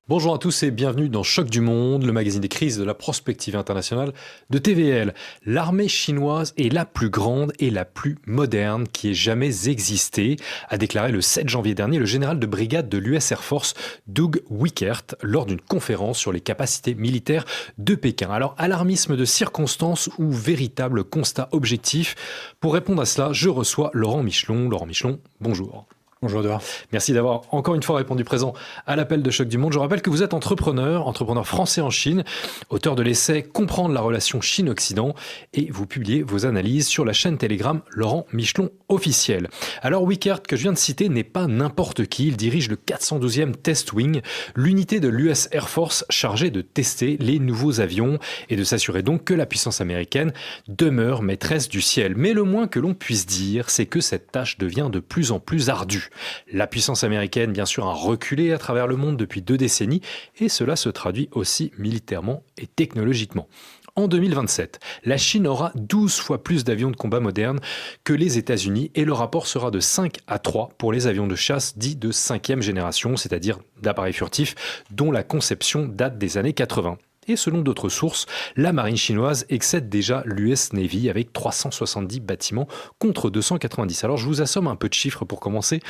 Bonjour à tous et bienvenue dans Choc du Monde, le magazine des crises de la prospective internationale de TVL. L'armée chinoise est la plus grande et la plus moderne qui ait jamais existé, a déclaré le 7 janvier dernier le général de brigade de l'US Air Force, Doug Wickert, lors d'une conférence sur les capacités militaires de Pékin. Alors, alarmisme de circonstances ou véritable constat objectif? Pour répondre à cela, je reçois Laurent Michelon. Laurent Michelon, bonjour. Bonjour Edouard. Merci d'avoir encore une fois répondu présent à l'appel de Choc du Monde. Je rappelle que vous êtes entrepreneur français en Chine, auteur de l'essai Comprendre la relation Chine-Occident et vous publiez vos analyses sur la chaîne Telegram Laurent Michelon officiel. Alors Wickert, que je viens de citer, n'est pas n'importe qui. Il dirige le 412e Test Wing, l'unité de l'US Air Force chargée de tester les nouveaux avions et de s'assurer donc que la puissance américaine demeure maîtresse du ciel. Mais le moins que l'on puisse dire, c'est que cette tâche devient de plus en plus ardue. La puissance américaine, bien sûr, a reculé à travers le monde depuis 2 décennies et cela se traduit aussi militairement et technologiquement. En 2027, la Chine aura 12 fois plus d'avions de combat modernes que les États-Unis et le rapport sera de 5 à 3 pour les avions de chasse dits de 5e génération, c'est-à-dire d'appareils furtifs dont la conception date des années 80. Et selon d'autres sources, la marine chinoise excède déjà l'US Navy avec 370 bâtiments contre 290. Alors je vous assomme un peu de chiffres pour commencer.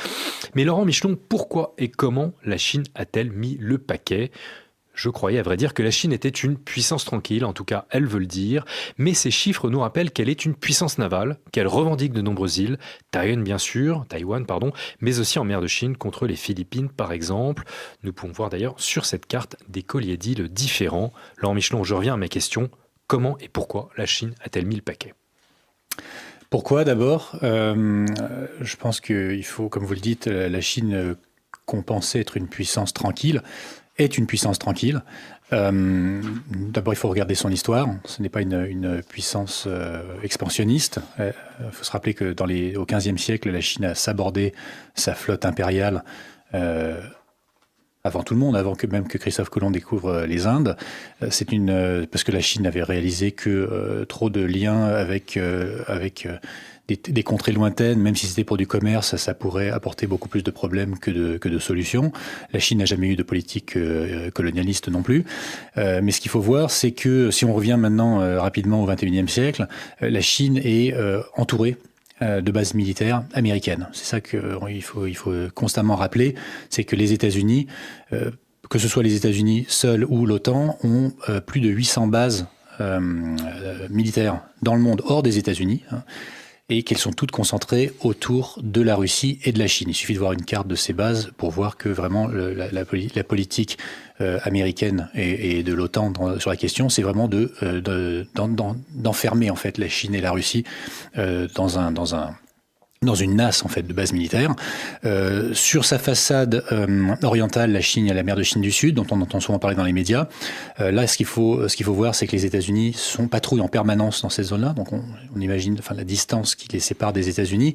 Mais Laurent Michelon, pourquoi et comment la Chine a-t-elle mis le paquet ? Je croyais à vrai dire que la Chine était une puissance tranquille, en tout cas elle veut le dire, mais ces chiffres nous rappellent qu'elle est une puissance navale, qu'elle revendique de nombreuses îles, Taïwan, mais aussi en mer de Chine contre les Philippines par exemple. Nous pouvons voir d'ailleurs sur cette carte des colliers d'îles différents. Laurent Michelon, je reviens à mes questions. Comment et pourquoi la Chine a-t-elle mis le paquet ? Pourquoi d'abord Je pense qu'il faut, comme vous le dites, la Chine, qu'on pensait être une puissance tranquille, est une puissance tranquille. D'abord, il faut regarder son histoire. Ce n'est pas une puissance expansionniste. Il faut se rappeler que au XVe siècle, la Chine a sabordé sa flotte impériale avant tout le monde, avant même que Christophe Colomb découvre les Indes. Parce que la Chine avait réalisé que trop de liens avec des contrées lointaines, même si c'était pour du commerce, ça pourrait apporter beaucoup plus de problèmes que de solutions. La Chine n'a jamais eu de politique colonialiste non plus. Mais ce qu'il faut voir, c'est que si on revient maintenant rapidement au XXIe siècle, la Chine est entourée de bases militaires américaines. C'est ça qu'il faut constamment rappeler, c'est que les États-Unis, que ce soit les États-Unis seuls ou l'OTAN, ont plus de 800 bases militaires dans le monde hors des États-Unis, et qu'elles sont toutes concentrées autour de la Russie et de la Chine. Il suffit de voir une carte de ces bases pour voir que vraiment la politique américaine et de l'OTAN sur la question, c'est vraiment d'enfermer en fait la Chine et la Russie dans une nasse en fait de base militaire. Sur sa façade orientale, la Chine, il y a la mer de Chine du Sud, dont on entend souvent parler dans les médias. Là, ce qu'il faut voir, c'est que les États-Unis patrouillent en permanence dans cette zone-là. Donc, on imagine, la distance qui les sépare des États-Unis,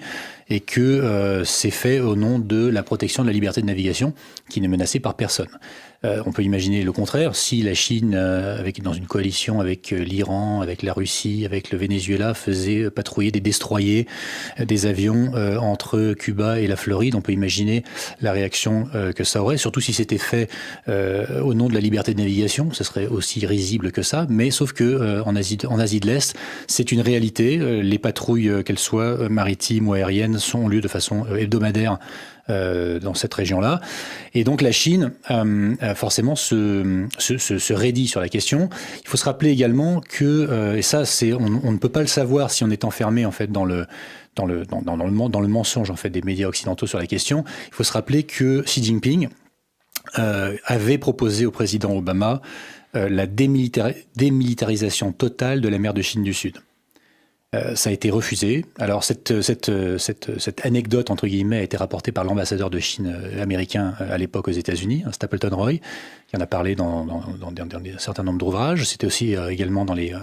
et que c'est fait au nom de la protection de la liberté de navigation, qui n'est menacée par personne. On peut imaginer le contraire. Si la Chine, dans une coalition avec l'Iran, avec la Russie, avec le Venezuela, faisait patrouiller des destroyers, des avions entre Cuba et la Floride, on peut imaginer la réaction que ça aurait, surtout si c'était fait au nom de la liberté de navigation. Ce serait aussi risible que ça, mais sauf que en Asie de l'Est, c'est une réalité. Les patrouilles, qu'elles soient maritimes ou aériennes, ont lieu de façon hebdomadaire dans cette région-là. Et donc la Chine, forcément, se raidit sur la question. Il faut se rappeler également que, et ça, on ne peut pas le savoir si on est enfermé en fait dans le mensonge en fait des médias occidentaux sur la question. Il faut se rappeler que Xi Jinping avait proposé au président Obama la démilitarisation totale de la mer de Chine du Sud. Ça a été refusé. Alors cette anecdote entre guillemets a été rapportée par l'ambassadeur de Chine américain à l'époque aux États-Unis, Stapleton Roy, qui en a parlé dans un certain nombre d'ouvrages. C'était aussi également dans les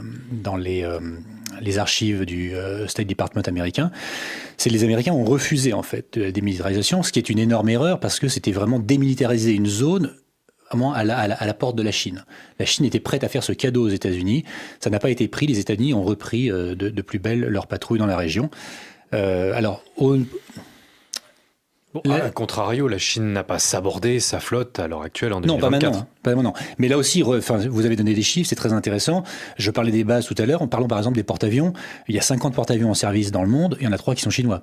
archives du State Department américain. Les Américains ont refusé en fait la démilitarisation, ce qui est une énorme erreur parce que c'était vraiment démilitariser une zone vraiment à la porte de la Chine. La Chine était prête à faire ce cadeau aux États-Unis. Ça n'a pas été pris. Les États-Unis ont repris de plus belle leur patrouille dans la région. Alors, Bon, à contrario, la Chine n'a pas sabordé sa flotte à l'heure actuelle en 2024. Non, pas maintenant. Mais là aussi, vous avez donné des chiffres, c'est très intéressant. Je parlais des bases tout à l'heure. En parlant par exemple des porte-avions, il y a 50 porte-avions en service dans le monde, il y en a 3 qui sont chinois.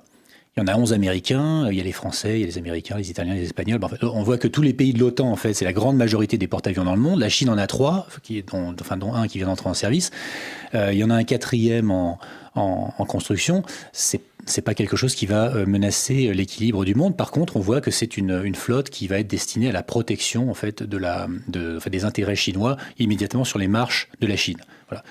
Il y en a 11 américains, il y a les Français, il y a les Américains, les Italiens, les Espagnols. En fait, on voit que tous les pays de l'OTAN, en fait, c'est la grande majorité des porte-avions dans le monde. La Chine en a 3, dont un qui vient d'entrer en service. Il y en a un 4e en construction. C'est pas quelque chose qui va menacer l'équilibre du monde. Par contre, on voit que c'est une flotte qui va être destinée à la protection en fait des intérêts chinois immédiatement sur les marches de la Chine. Voilà.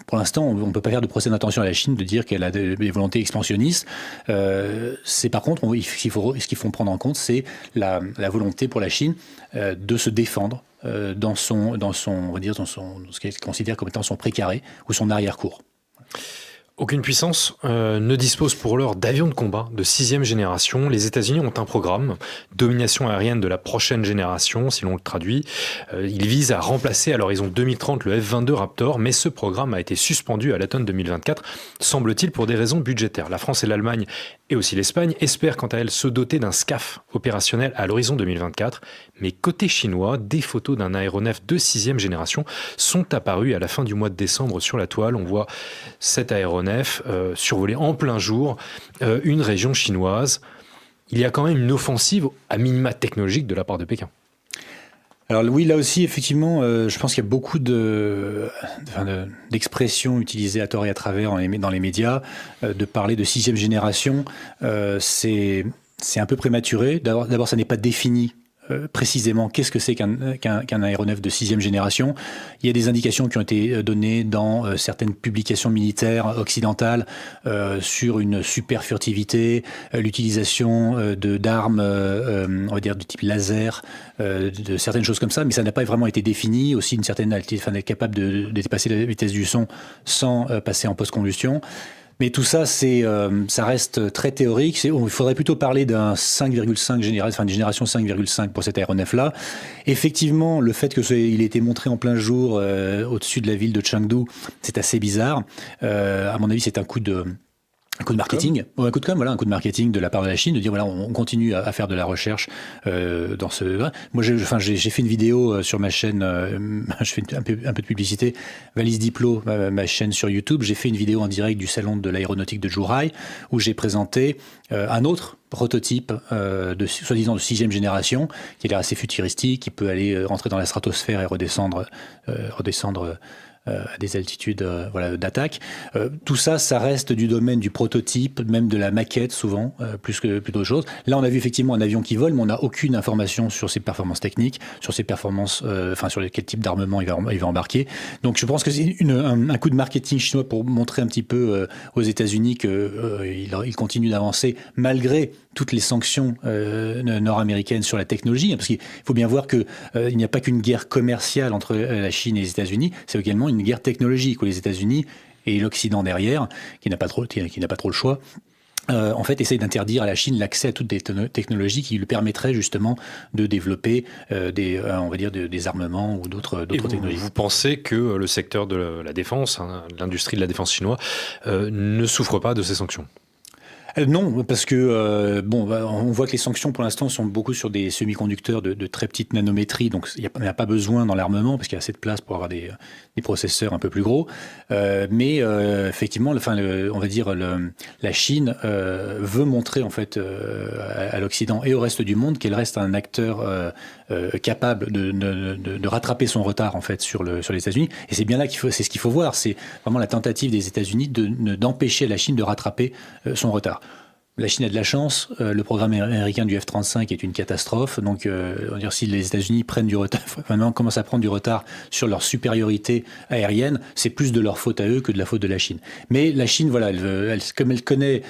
Pour l'instant, on ne peut pas faire de procès d'intention à la Chine de dire qu'elle a des volontés expansionnistes. Par contre, ce qu'il faut prendre en compte, c'est la volonté pour la Chine de se défendre dans ce qu'elle considère comme étant son précaré ou son arrière-cour. Aucune puissance ne dispose pour l'heure d'avions de combat de 6e génération. Les États-Unis ont un programme, domination aérienne de la prochaine génération, si l'on le traduit. Il vise à remplacer à l'horizon 2030 le F-22 Raptor, mais ce programme a été suspendu à l'automne 2024, semble-t-il pour des raisons budgétaires. La France et l'Allemagne, et aussi l'Espagne, espèrent quant à elles se doter d'un SCAF opérationnel à l'horizon 2024. Mais côté chinois, des photos d'un aéronef de 6e génération sont apparues à la fin du mois de décembre sur la toile. On voit cet aéronef survoler en plein jour une région chinoise. Il y a quand même une offensive à minima technologique de la part de Pékin. Alors oui, là aussi, effectivement, je pense qu'il y a beaucoup d'expressions utilisées à tort et à travers dans les médias, de parler de 6e génération. C'est un peu prématuré. D'abord, ça n'est pas défini précisément qu'est-ce que c'est qu'un aéronef de 6e génération. Il y a des indications qui ont été données dans certaines publications militaires occidentales sur une super furtivité, l'utilisation d'armes, on va dire du type laser, de certaines choses comme ça, mais ça n'a pas vraiment été défini. Aussi une certaine altitude, être capable de dépasser la vitesse du son sans passer en post-combustion. Mais tout ça, ça reste très théorique. Il faudrait plutôt parler d'un 5,5 une génération 5,5 pour cet aéronef-là. Effectivement, le fait qu'il ait été montré en plein jour au-dessus de la ville de Chengdu, c'est assez bizarre. À mon avis, c'est un coup de marketing, un coup de marketing de la part de la Chine, de dire voilà, on continue à faire de la recherche dans ce. Moi, j'ai fait une vidéo sur ma chaîne, je fais un peu de publicité, Valise Diplo, ma chaîne sur YouTube. J'ai fait une vidéo en direct du salon de l'aéronautique de Zhuhai où j'ai présenté un autre prototype soi-disant de 6e génération qui a l'air assez futuristique, qui peut aller rentrer dans la stratosphère et redescendre à des altitudes d'attaque. Tout ça, ça reste du domaine du prototype, même de la maquette souvent, plus d'autres choses. Là, on a vu effectivement un avion qui vole, mais on n'a aucune information sur ses performances techniques, sur ses performances, sur quel type d'armement il va embarquer. Donc, je pense que c'est un coup de marketing chinois pour montrer un petit peu aux États-Unis qu'il continue d'avancer malgré toutes les sanctions nord-américaines sur la technologie, parce qu'il faut bien voir qu'il n'y a pas qu'une guerre commerciale entre la Chine et les États-Unis, c'est également une guerre technologique où les États-Unis et l'Occident derrière, qui n'a pas trop le choix, en fait, essaye d'interdire à la Chine l'accès à toutes des technologies qui lui permettraient justement de développer des armements ou d'autres technologies. Vous pensez que le secteur de la défense, l'industrie de la défense chinoise, ne souffre pas de ces sanctions ? Non, parce que on voit que les sanctions pour l'instant sont beaucoup sur des semi-conducteurs de très petite nanométrie, donc il n'y a pas besoin dans l'armement parce qu'il y a assez de place pour avoir des processeurs un peu plus gros. Mais effectivement, on va dire la Chine veut montrer en fait à l'Occident et au reste du monde qu'elle reste un acteur capable de rattraper son retard en fait sur les États-Unis. Et c'est bien là c'est ce qu'il faut voir, c'est vraiment la tentative des États-Unis d'empêcher la Chine de rattraper son retard. La Chine a de la chance, le programme américain du F-35 est une catastrophe, donc on va dire si les États-Unis prennent du retard, maintenant commencent à prendre du retard sur leur supériorité aérienne, c'est plus de leur faute à eux que de la faute de la Chine. Mais la Chine, voilà, comme elle connaît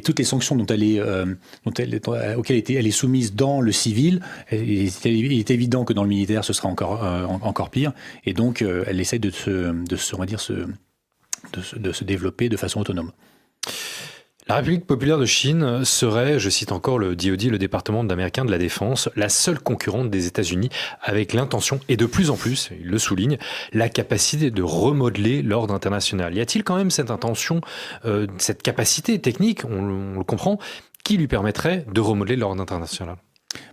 toutes les sanctions auxquelles elle est soumise dans le civil, il est évident que dans le militaire ce sera encore pire, et donc elle essaie de se développer de façon autonome. La République populaire de Chine serait, je cite encore le DoD, le département américain de la défense, la seule concurrente des États-Unis avec l'intention, et de plus en plus, il le souligne, la capacité de remodeler l'ordre international. Y a-t-il quand même cette intention, cette capacité technique, on le comprend, qui lui permettrait de remodeler l'ordre international.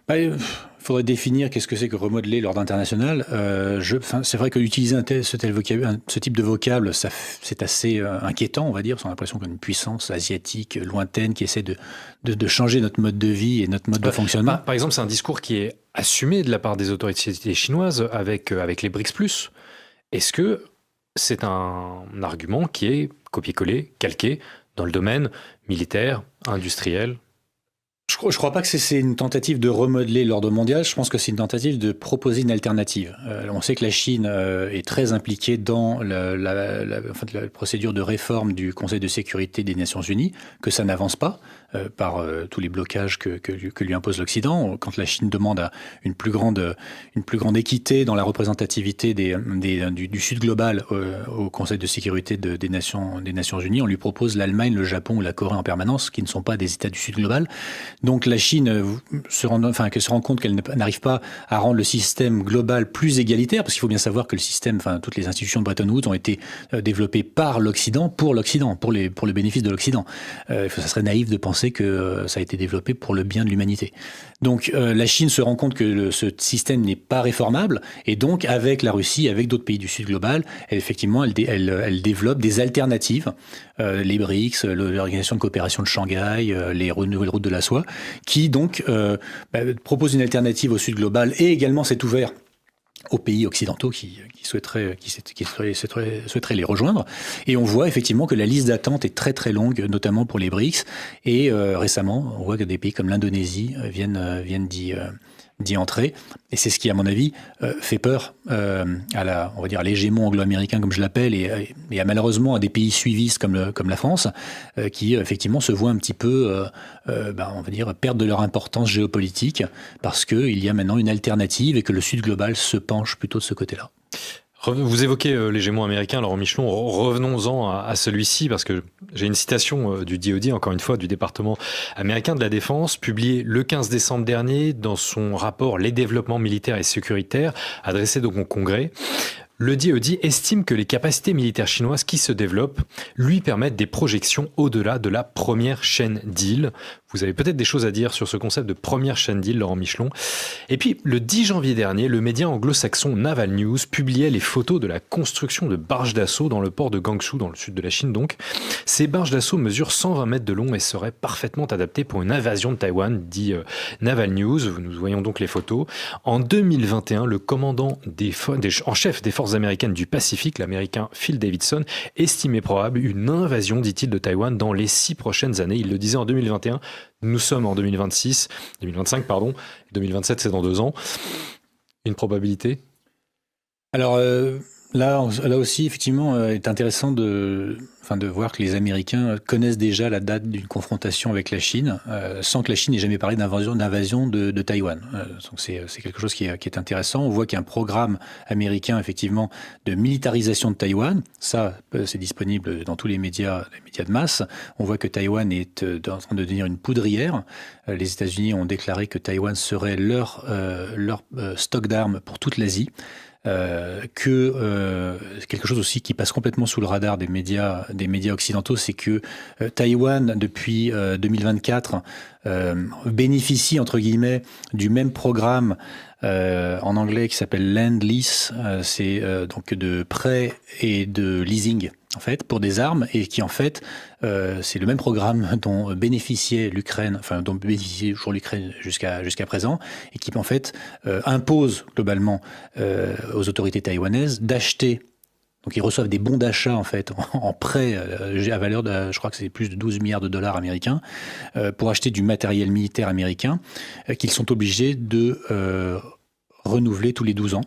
Il faudrait définir qu'est-ce que c'est que remodeler l'ordre international. C'est vrai qu'utiliser ce type de vocable, c'est assez inquiétant, on va dire. On a l'impression qu'une puissance asiatique lointaine qui essaie de changer notre mode de vie et notre mode de fonctionnement. Par exemple, c'est un discours qui est assumé de la part des autorités chinoises avec les BRICS+. Est-ce que c'est un argument qui est copié-collé, calqué dans le domaine militaire, industriel ? Je ne crois pas que c'est une tentative de remodeler l'ordre mondial. Je pense que c'est une tentative de proposer une alternative. On sait que la Chine est très impliquée dans la procédure de réforme du Conseil de sécurité des Nations Unies, que ça n'avance pas par tous les blocages que lui impose l'Occident. Quand la Chine demande à une plus grande équité dans la représentativité du Sud global au Conseil de sécurité des Nations Unies, on lui propose l'Allemagne, le Japon ou la Corée en permanence, qui ne sont pas des États du Sud global. Donc la Chine se rend compte qu'elle n'arrive pas à rendre le système global plus égalitaire, parce qu'il faut bien savoir que le système, toutes les institutions de Bretton Woods ont été développées par l'Occident, pour le bénéfice de l'Occident. Ça serait naïf de penser que ça a été développé pour le bien de l'humanité. Donc la Chine se rend compte que ce système n'est pas réformable, et donc avec la Russie, avec d'autres pays du Sud global, elle développe des alternatives, les BRICS, l'Organisation de coopération de Shanghai, les nouvelles routes de la soie, qui donc propose une alternative au Sud global, et également s'est ouvert aux pays occidentaux qui souhaiteraient les rejoindre. Et on voit effectivement que la liste d'attente est très très longue, notamment pour les BRICS. Et récemment, on voit que des pays comme l'Indonésie viennent d'y entrer. Et c'est ce qui, à mon avis, fait peur on va dire, à l'hégémon anglo-américain, comme je l'appelle, et malheureusement à des pays suivistes comme la France, qui effectivement se voient un petit peu, on va dire, perdre de leur importance géopolitique, parce qu'il y a maintenant une alternative et que le Sud global se penche plutôt de ce côté-là. Vous évoquez Légémon américain, Laurent Michelon, revenons-en à celui-ci, parce que j'ai une citation du DoD, encore une fois, du département américain de la Défense, publiée le 15 décembre dernier dans son rapport « Les développements militaires et sécuritaires », adressé donc au Congrès. Le DoD estime que les capacités militaires chinoises qui se développent lui permettent des projections au-delà de la première chaîne d'îles. Vous avez peut-être des choses à dire sur ce concept de première chaîne d'îles, Laurent Michelon. Et puis, le 10 janvier dernier, le média anglo-saxon Naval News publiait les photos de la construction de barges d'assaut dans le port de Guangzhou, dans le sud de la Chine donc. Ces barges d'assaut mesurent 120 mètres de long et seraient parfaitement adaptées pour une invasion de Taïwan, dit Naval News. Nous voyons donc les photos. En 2021, le commandant en chef des forces américaines du Pacifique, l'américain Phil Davidson, estimait probable une invasion, dit-il, de Taïwan dans les 6 prochaines années. Il le disait en 2021. Nous sommes en 2025, 2027 c'est dans 2 ans. Une probabilité ? Alors là aussi, effectivement, est intéressant de voir que les Américains connaissent déjà la date d'une confrontation avec la Chine, sans que la Chine n'ait jamais parlé d'invasion de Taïwan. Donc c'est quelque chose qui est intéressant. On voit qu'il y a un programme américain, effectivement, de militarisation de Taïwan. Ça, c'est disponible dans tous les médias de masse. On voit que Taïwan est en train de devenir une poudrière. Les États-Unis ont déclaré que Taïwan serait leur stock d'armes pour toute l'Asie. Quelque chose aussi qui passe complètement sous le radar des médias occidentaux, c'est que Taïwan, depuis 2024, bénéficie, entre guillemets, du même programme en anglais qui s'appelle Lend-Lease. C'est donc de prêt et de leasing, en fait, pour des armes, et qui, en fait, c'est le même programme dont bénéficiait l'Ukraine, dont bénéficie toujours l'Ukraine jusqu'à présent, et qui, en fait, impose globalement aux autorités taïwanaises d'acheter. Donc ils reçoivent des bons d'achat en fait en prêt à valeur de, je crois que c'est plus de 12 milliards de dollars américains, pour acheter du matériel militaire américain qu'ils sont obligés de renouveler tous les 12 ans.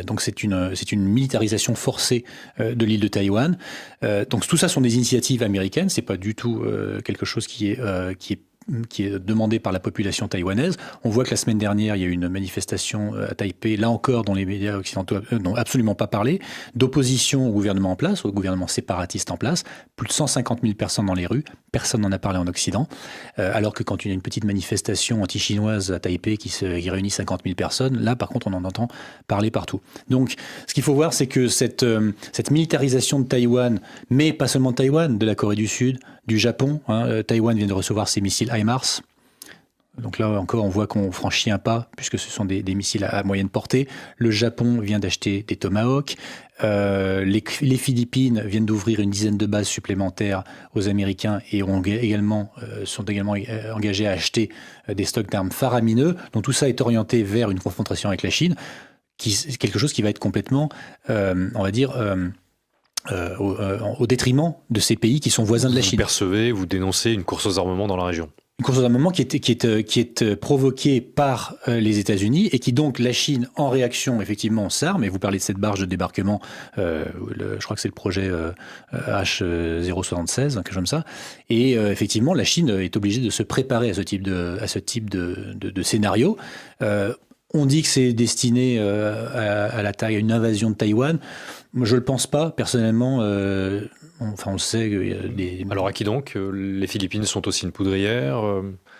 Donc c'est une militarisation forcée de l'île de Taïwan. Donc tout ça sont des initiatives américaines. C'est pas du tout quelque chose qui est qui est demandée par la population taïwanaise. On voit que la semaine dernière, il y a eu une manifestation à Taipei, là encore, dont les médias occidentaux n'ont absolument pas parlé, d'opposition au gouvernement en place, au gouvernement séparatiste en place. Plus de 150 000 personnes dans les rues, personne n'en a parlé en Occident. Alors que quand il y a une petite manifestation anti-chinoise à Taipei qui réunit 50 000 personnes, là, par contre, on en entend parler partout. Donc, ce qu'il faut voir, c'est que cette militarisation de Taïwan, mais pas seulement de Taïwan, de la Corée du Sud, du Japon, Taïwan vient de recevoir ses missiles HIMARS. Donc là encore, on voit qu'on franchit un pas, puisque ce sont des missiles à moyenne portée. Le Japon vient d'acheter des Tomahawk. Les Philippines viennent d'ouvrir une dizaine de bases supplémentaires aux Américains et sont également engagés à acheter des stocks d'armes faramineux. Donc tout ça est orienté vers une confrontation avec la Chine, quelque chose qui va être complètement, on va dire... au détriment de ces pays qui sont voisins de la Chine. Vous percevez, vous dénoncez une course aux armements dans la région. Une course aux armements qui est provoquée par les États-Unis et qui donc la Chine, en réaction, effectivement, s'arme. Et vous parlez de cette barge de débarquement, je crois que c'est le projet H076, quelque chose comme ça. Et effectivement, la Chine est obligée de se préparer à ce type de scénario. On dit que c'est destiné à une invasion de Taïwan. Moi, je ne le pense pas, personnellement. On le sait. Alors à qui donc? Les Philippines sont aussi une poudrière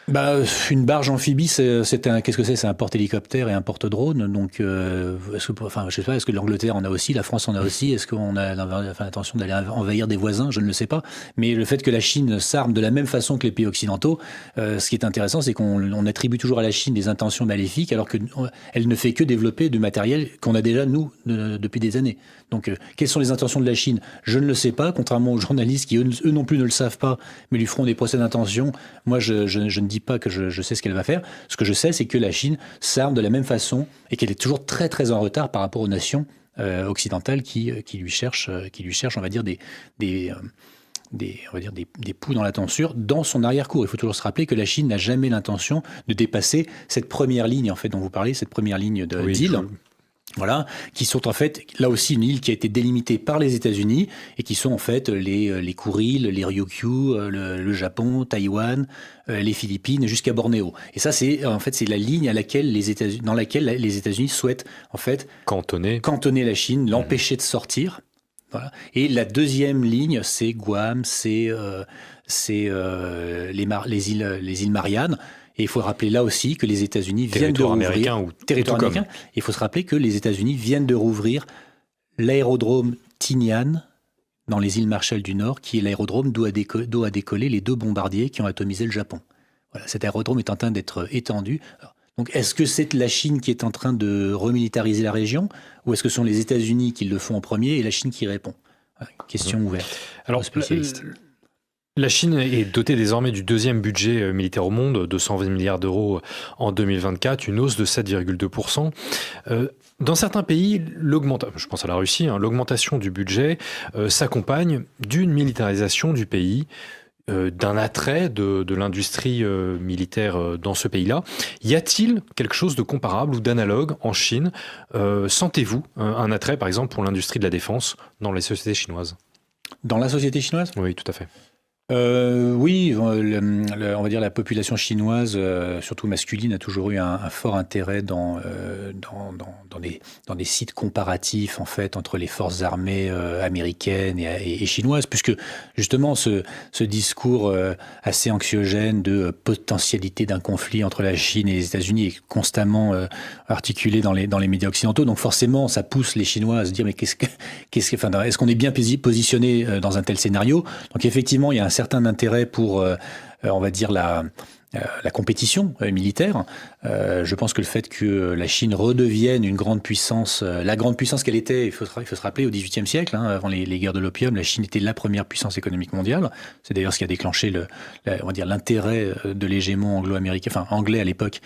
Une barge amphibie, qu'est-ce que c'est? C'est un porte-hélicoptère et un porte-drone. Donc, je sais pas, est-ce que l'Angleterre en a aussi, la France en a aussi? Est-ce qu'on a l'intention d'aller envahir des voisins? Je ne le sais pas. Mais le fait que la Chine s'arme de la même façon que les pays occidentaux, ce qui est intéressant, c'est qu'on attribue toujours à la Chine des intentions maléfiques, alors qu'elle ne fait que développer du matériel qu'on a déjà, nous, depuis des années. Donc, quelles sont les intentions de la Chine? Je ne le sais pas, contrairement aux journalistes qui, eux non plus, ne le savent pas, mais lui feront des procès d'intention. Moi, je ne dis pas que je sais ce qu'elle va faire. Ce que je sais, c'est que la Chine s'arme de la même façon et qu'elle est toujours très, très en retard par rapport aux nations occidentales qui lui cherchent, on va dire, des poux dans la tonsure dans son arrière-cour. Il faut toujours se rappeler que la Chine n'a jamais l'intention de dépasser cette première ligne, en fait, dont vous parlez, cette première ligne d'îles. Voilà, qui sont en fait, là aussi, une île qui a été délimitée par les États-Unis et qui sont en fait les Kuriles, les Ryukyu, le Japon, Taïwan, les Philippines, jusqu'à Bornéo. Et ça, c'est la ligne dans laquelle les États-Unis souhaitent en fait cantonner la Chine, l'empêcher de sortir. Voilà. Et la deuxième ligne, c'est Guam, c'est les îles Mariannes. Et il faut rappeler là aussi que les États-Unis viennent de rouvrir... Territoire américain. Il faut se rappeler que les États-Unis viennent de rouvrir l'aérodrome Tinian dans les îles Marshall du Nord, qui est l'aérodrome d'où a décollé les 2 bombardiers qui ont atomisé le Japon. Voilà, cet aérodrome est en train d'être étendu. Donc, est-ce que c'est la Chine qui est en train de remilitariser la région, ou est-ce que ce sont les États-Unis qui le font en premier et la Chine qui répond? Voilà, question ouverte. Alors, spécialiste. La Chine est dotée désormais du 2e budget militaire au monde, 220 milliards d'euros en 2024, une hausse de 7,2%. Dans certains pays, je pense à la Russie, l'augmentation du budget s'accompagne d'une militarisation du pays, d'un attrait de l'industrie militaire dans ce pays-là. Y a-t-il quelque chose de comparable ou d'analogue en Chine? Sentez-vous un attrait, par exemple, pour l'industrie de la défense dans les sociétés chinoises? Dans la société chinoise? Oui, tout à fait. Oui, on va dire la population chinoise, surtout masculine, a toujours eu un fort intérêt dans des sites comparatifs en fait entre les forces armées américaines et chinoises, puisque justement ce discours assez anxiogène de potentialité d'un conflit entre la Chine et les États-Unis est constamment articulé dans les médias occidentaux. Donc forcément, ça pousse les Chinois à se dire mais est-ce qu'on est bien positionné dans un tel scénario? Donc effectivement, il y a un certain intérêt pour, on va dire, la compétition militaire. Je pense que le fait que la Chine redevienne une grande puissance, la grande puissance qu'elle était, il faut se rappeler, au XVIIIe siècle, avant les guerres de l'opium, la Chine était la première puissance économique mondiale. C'est d'ailleurs ce qui a déclenché on va dire, l'intérêt de l'hégémon anglo-américain, enfin anglais à l'époque,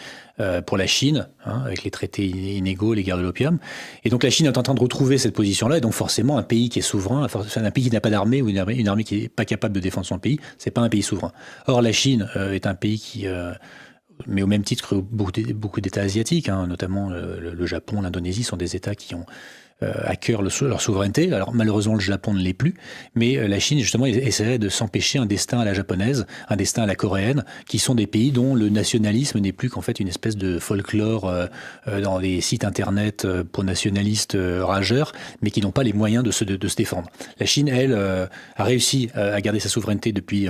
pour la Chine, avec les traités inégaux, les guerres de l'opium. Et donc la Chine est en train de retrouver cette position-là, et donc forcément un pays qui est souverain, un pays qui n'a pas d'armée ou une armée qui n'est pas capable de défendre son pays, c'est pas un pays souverain. Or la Chine est un pays qui mais au même titre que beaucoup d'États asiatiques, notamment le Japon, l'Indonésie, sont des États qui ont à cœur leur souveraineté. Alors malheureusement, le Japon ne l'est plus, mais la Chine, justement, essaierait de s'empêcher un destin à la japonaise, un destin à la coréenne, qui sont des pays dont le nationalisme n'est plus qu'en fait une espèce de folklore dans les sites internet pour nationalistes rageurs, mais qui n'ont pas les moyens de se défendre. La Chine, elle, a réussi à garder sa souveraineté depuis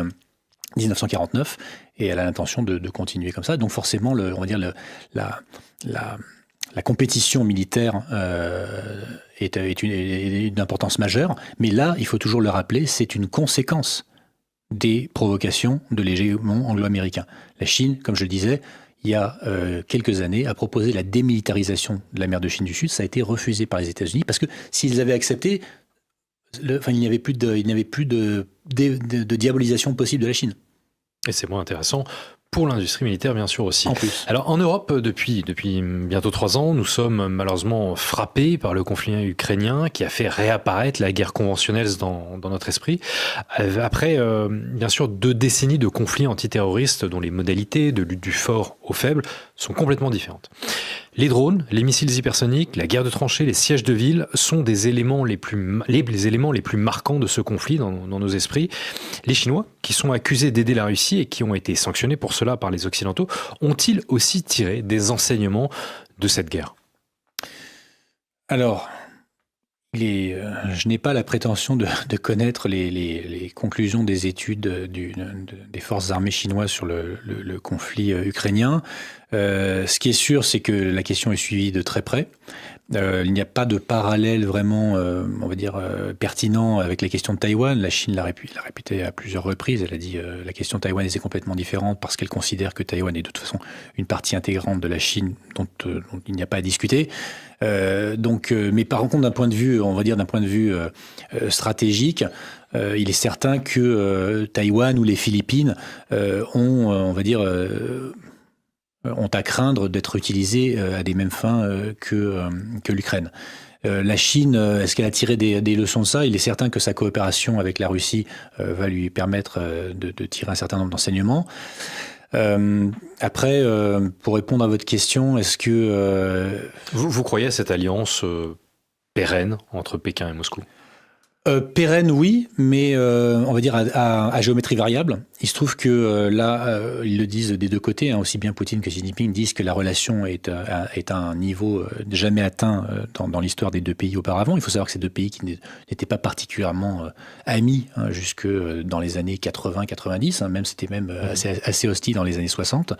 1949, et elle a l'intention de continuer comme ça. Donc forcément, on va dire la compétition militaire est d'une importance majeure, mais là, il faut toujours le rappeler, c'est une conséquence des provocations de l'hégémon anglo-américain. La Chine, comme je le disais, il y a quelques années, a proposé la démilitarisation de la mer de Chine du Sud. Ça a été refusé par les États-Unis, parce que s'ils avaient accepté, il n'y avait plus de diabolisation possible de la Chine. Et c'est moins intéressant pour l'industrie militaire, bien sûr, aussi. En plus. Alors, en Europe, depuis bientôt 3 ans, nous sommes malheureusement frappés par le conflit ukrainien qui a fait réapparaître la guerre conventionnelle dans notre esprit. Après, bien sûr, 2 décennies de conflits antiterroristes dont les modalités de lutte du fort au faible sont complètement différentes. Les drones, les missiles hypersoniques, la guerre de tranchées, les sièges de ville sont des éléments les éléments les plus marquants de ce conflit dans nos esprits. Les Chinois, qui sont accusés d'aider la Russie et qui ont été sanctionnés pour cela par les Occidentaux, ont-ils aussi tiré des enseignements de cette guerre ? Alors, je n'ai pas la prétention de connaître les conclusions des études des forces armées chinoises sur le conflit ukrainien. Ce qui est sûr, c'est que la question est suivie de très près. Il n'y a pas de parallèle vraiment, on va dire, pertinent avec la question de Taïwan. La Chine l'a répété à plusieurs reprises. Elle a dit la question taïwanaise est complètement différente parce qu'elle considère que Taïwan est de toute façon une partie intégrante de la Chine dont il n'y a pas à discuter. Mais par contre, d'un point de vue stratégique, il est certain que Taïwan ou les Philippines ont à craindre d'être utilisés à des mêmes fins que l'Ukraine. La Chine, est-ce qu'elle a tiré des leçons de ça ? Il est certain que sa coopération avec la Russie va lui permettre de tirer un certain nombre d'enseignements. Après, pour répondre à votre question, est-ce que... Vous croyez à cette alliance pérenne entre Pékin et Moscou ? Pérenne, oui, mais on va dire à géométrie variable. Il se trouve que ils le disent des deux côtés, aussi bien Poutine que Xi Jinping disent que la relation est à un niveau jamais atteint dans l'histoire des deux pays auparavant. Il faut savoir que ces deux pays qui n'étaient pas particulièrement amis jusque dans les années 80-90, même c'était même assez hostile dans les années 60.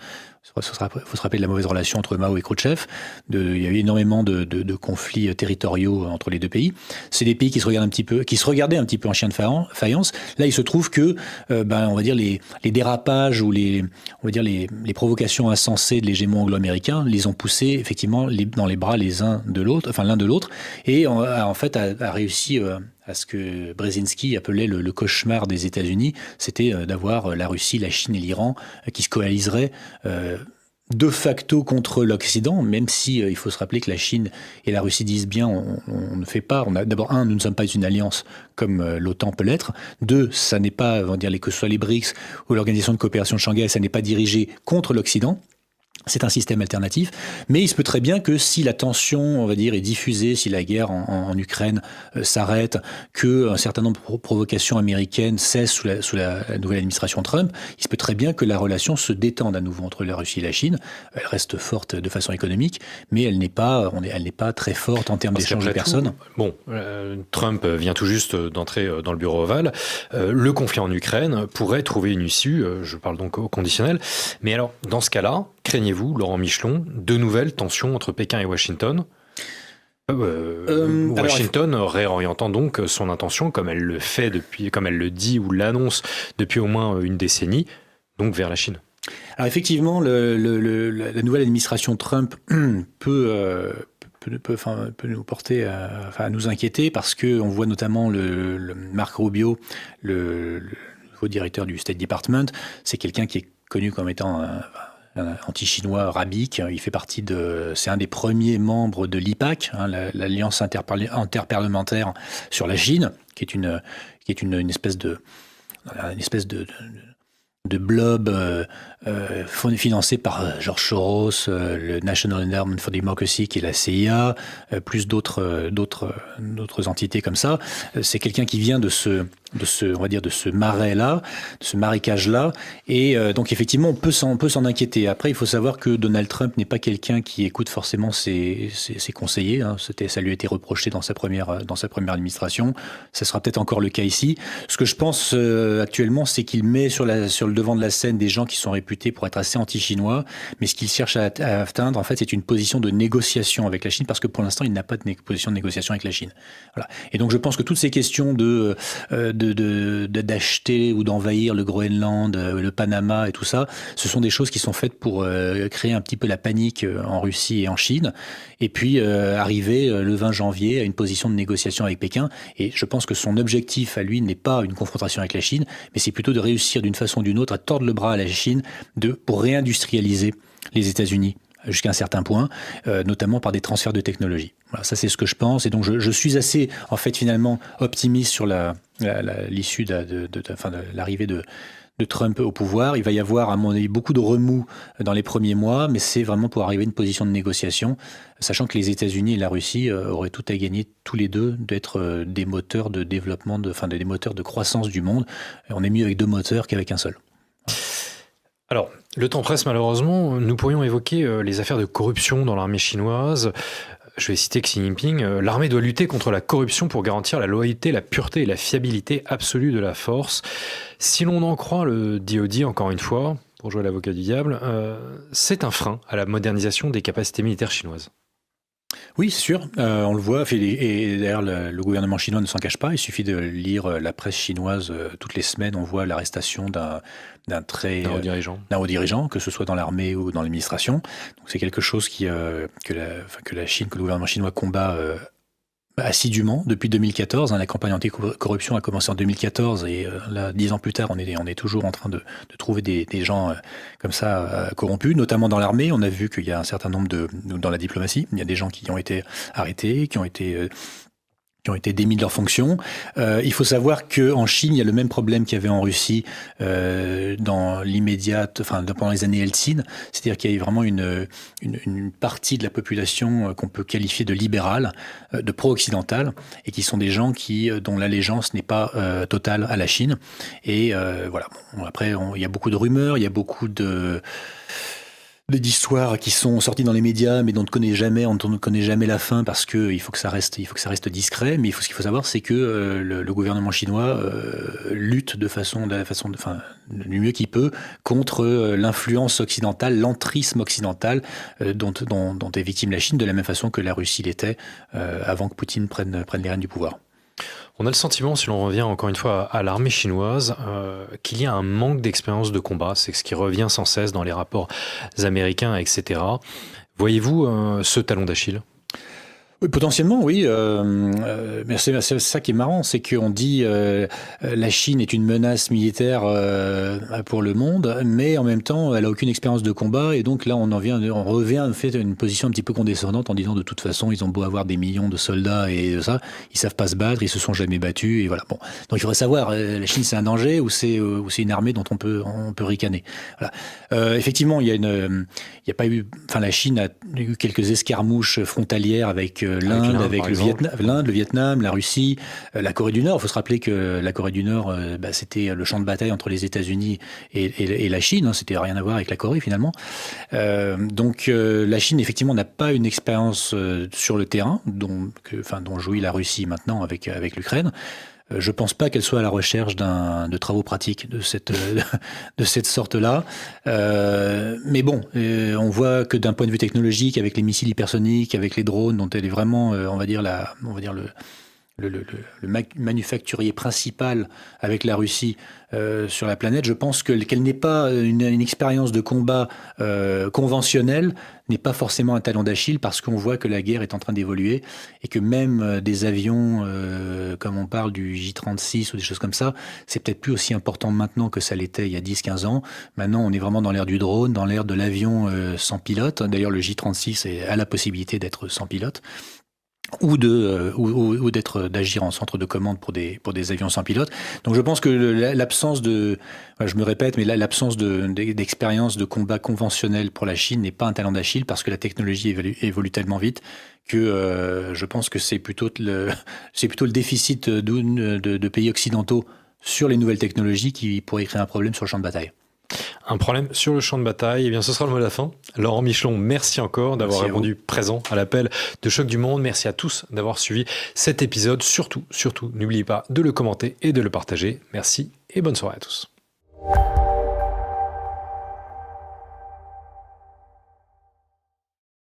Il faut se rappeler de la mauvaise relation entre Mao et Khrouchtchev. Il y a eu énormément de conflits territoriaux entre les deux pays. C'est des pays qui se regardaient un petit peu en chien de faïence. Là, il se trouve que, on va dire les dérapages ou les provocations insensées de l'hégémon anglo-américain les ont poussés effectivement dans les bras l'un de l'autre, et en fait a réussi à ce que Brzezinski appelait le cauchemar des États-Unis, c'était d'avoir la Russie, la Chine et l'Iran qui se coaliseraient de facto contre l'Occident, même si il faut se rappeler que la Chine et la Russie disent bien on ne fait pas, d'abord nous ne sommes pas une alliance comme l'OTAN peut l'être, 2, ça n'est pas, que ce soit les BRICS ou l'Organisation de coopération de Shanghai, ça n'est pas dirigé contre l'Occident. C'est un système alternatif, mais il se peut très bien que si la tension, on va dire, est diffusée, si la guerre en Ukraine s'arrête, que un certain nombre de provocations américaines cessent sous la nouvelle administration Trump, il se peut très bien que la relation se détende à nouveau entre la Russie et la Chine. Elle reste forte de façon économique, mais elle n'est pas très forte en termes d'échange de personnes. Trump vient tout juste d'entrer dans le bureau ovale. Le conflit en Ukraine pourrait trouver une issue, je parle donc au conditionnel, mais alors, dans ce cas-là, craignez-vous, Laurent Michelon, de nouvelles tensions entre Pékin et Washington ? Washington réorientant donc son intention, comme elle le dit ou l'annonce depuis au moins une décennie, donc vers la Chine. Alors effectivement, la nouvelle administration Trump peut nous porter à nous inquiéter, parce qu'on voit notamment le Marco Rubio, le nouveau directeur du State Department. C'est quelqu'un qui est connu comme étant un anti-chinois rabique. Il fait partie c'est un des premiers membres de l'IPAC, l'Alliance interparlementaire sur la Chine, qui est une espèce de de blob financé par George Soros, le National Endowment for Democracy, qui est la CIA, plus d'autres entités comme ça. C'est quelqu'un qui vient de ce marais-là, de ce marécage-là, et donc effectivement on peut s'en inquiéter. Après, il faut savoir que Donald Trump n'est pas quelqu'un qui écoute forcément ses conseillers. Hein. Ça lui a été reproché dans sa première administration. Ça sera peut-être encore le cas ici. Ce que je pense actuellement, c'est qu'il met sur le devant de la scène des gens qui sont réputés pour être assez anti-chinois, mais ce qu'il cherche à atteindre, en fait, c'est une position de négociation avec la Chine, parce que pour l'instant, il n'a pas de position de négociation avec la Chine. Voilà. Et donc, je pense que toutes ces questions d'acheter ou d'envahir le Groenland, le Panama et tout ça, ce sont des choses qui sont faites pour créer un petit peu la panique en Russie et en Chine, et puis arriver le 20 janvier à une position de négociation avec Pékin. Et je pense que son objectif à lui n'est pas une confrontation avec la Chine, mais c'est plutôt de réussir d'une façon ou d'une autre à tordre le bras à la Chine pour réindustrialiser les États-Unis jusqu'à un certain point, notamment par des transferts de technologie. Voilà, ça c'est ce que je pense, et donc je suis assez, en fait, finalement, optimiste sur l'issue de l'arrivée de Trump au pouvoir. Il va y avoir, à mon avis, beaucoup de remous dans les premiers mois, mais c'est vraiment pour arriver à une position de négociation, sachant que les États-Unis et la Russie auraient tout à gagner, tous les deux, d'être des moteurs de développement, des moteurs de croissance du monde. On est mieux avec 2 moteurs qu'avec un seul. Alors, le temps presse malheureusement. Nous pourrions évoquer les affaires de corruption dans l'armée chinoise. Je vais citer Xi Jinping. L'armée doit lutter contre la corruption pour garantir la loyauté, la pureté et la fiabilité absolue de la force. Si l'on en croit le DoD, encore une fois, pour jouer l'avocat du diable, c'est un frein à la modernisation des capacités militaires chinoises. Oui, c'est sûr, on le voit, et d'ailleurs le gouvernement chinois ne s'en cache pas. Il suffit de lire la presse chinoise toutes les semaines, on voit l'arrestation d'un haut dirigeant, que ce soit dans l'armée ou dans l'administration. Donc c'est quelque chose que le gouvernement chinois combat assidûment depuis 2014. La campagne anti-corruption a commencé en 2014, et là, 10 ans plus tard, on est toujours en train de trouver des gens comme ça corrompus, notamment dans l'armée. On a vu qu'il y a un certain nombre dans la diplomatie, il y a des gens qui ont été arrêtés, qui ont été démis de leurs fonctions. Il faut savoir qu'en Chine, il y a le même problème qu'il y avait en Russie dans l'immédiate, pendant les années Eltsine, c'est-à-dire qu'il y a vraiment une partie de la population qu'on peut qualifier de libérale, de pro-occidentale, et qui sont des gens dont l'allégeance n'est pas totale à la Chine. Et voilà. Bon, après, il y a beaucoup de rumeurs, il y a beaucoup d'histoires qui sont sorties dans les médias, mais dont on ne connaît jamais la fin, parce que il faut que ça reste discret. Mais ce qu'il faut savoir, c'est que le gouvernement chinois lutte du mieux qu'il peut contre l'influence occidentale, l'entrisme occidental dont est victime la Chine, de la même façon que la Russie l'était avant que Poutine prenne les rênes du pouvoir. On a le sentiment, si l'on revient encore une fois à l'armée chinoise, qu'il y a un manque d'expérience de combat. C'est ce qui revient sans cesse dans les rapports américains, etc. Voyez-vous ce talon d'Achille ? Potentiellement, oui. Mais c'est ça qui est marrant, c'est qu'on dit la Chine est une menace militaire pour le monde, mais en même temps, elle a aucune expérience de combat, et donc là, on revient en fait à une position un petit peu condescendante en disant de toute façon, ils ont beau avoir des millions de soldats et ça, ils savent pas se battre, ils se sont jamais battus, et voilà. Bon, donc il faudrait savoir, la Chine c'est un danger ou c'est une armée dont on peut ricaner. Voilà. Effectivement, la Chine a eu quelques escarmouches frontalières avec l'Inde, le Vietnam, la Russie, la Corée du Nord. Il faut se rappeler que la Corée du Nord, c'était le champ de bataille entre les États-Unis et la Chine. C'était rien à voir avec la Corée finalement. Donc la Chine effectivement n'a pas une expérience sur le terrain dont jouit la Russie maintenant avec l'Ukraine. Je pense pas qu'elle soit à la recherche de travaux pratiques de cette sorte-là. Mais bon, on voit que d'un point de vue technologique, avec les missiles hypersoniques, avec les drones, dont elle est vraiment, le manufacturier principal avec la Russie sur la planète, je pense qu'elle n'est pas une expérience de combat conventionnelle, n'est pas forcément un talon d'Achille, parce qu'on voit que la guerre est en train d'évoluer et que même des avions, comme on parle du J-36 ou des choses comme ça, c'est peut-être plus aussi important maintenant que ça l'était il y a 10-15 ans. Maintenant, on est vraiment dans l'ère du drone, dans l'ère de l'avion sans pilote. D'ailleurs, le J-36 a la possibilité d'être sans pilote. ou d'agir en centre de commande pour des avions sans pilote. Donc je pense que l'absence je me répète, mais l'absence d'expérience de combat conventionnel pour la Chine n'est pas un talent d'Achille, parce que la technologie évolue tellement vite que je pense que c'est plutôt le déficit de pays occidentaux sur les nouvelles technologies qui pourrait créer un problème sur le champ de bataille. Un problème sur le champ de bataille, eh bien ce sera le mot de la fin. Laurent Michelon, merci encore d'avoir répondu présent à l'appel de Choc du Monde. Merci à tous d'avoir suivi cet épisode. Surtout, n'oubliez pas de le commenter et de le partager. Merci et bonne soirée à tous.